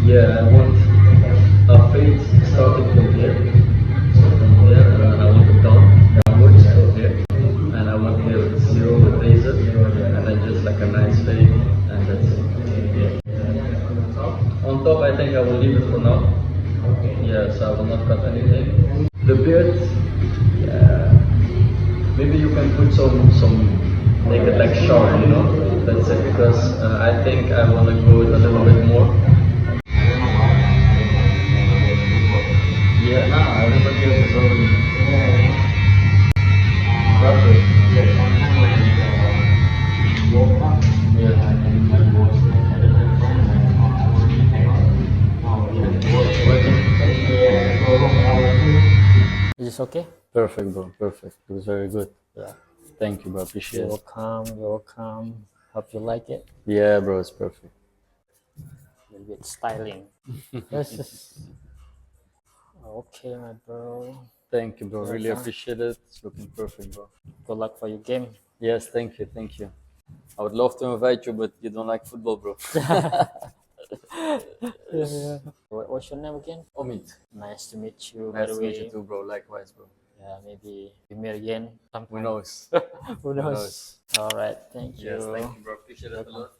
Yeah, I want a fade starting from here. So from here, and I want it downwards to here. And I want here with zero with razor, and then just like a nice fade, and that's it. Yeah. On top, I think I will leave it for now. Yeah, so I will not cut anything. The beard, yeah, maybe you can put some make it like sharp, you know. That's it, because I think I want to go a little bit more. Yeah, nah, everybody else is already perfect. Is this okay? Perfect, bro. Perfect. It was very good. Yeah. Thank you, bro. Appreciate You're it. welcome. You're welcome. Hope you like it. Yeah, bro. It's perfect. A little bit styling. This is okay, my bro. Thank you, bro. You're Really welcome. appreciate it. It's looking perfect, bro. Good luck for your game. Yes, thank you. Thank you. I would love to invite you, but you don't like football, bro. Yeah. What's your name again? Omid. Nice to meet you. By Nice the to meet you way, too, bro. Likewise, bro. yeah, maybe we meet again Who sometime. knows? Who knows? All right. Thank you. Yes, thank you, bro. Appreciate it a lot.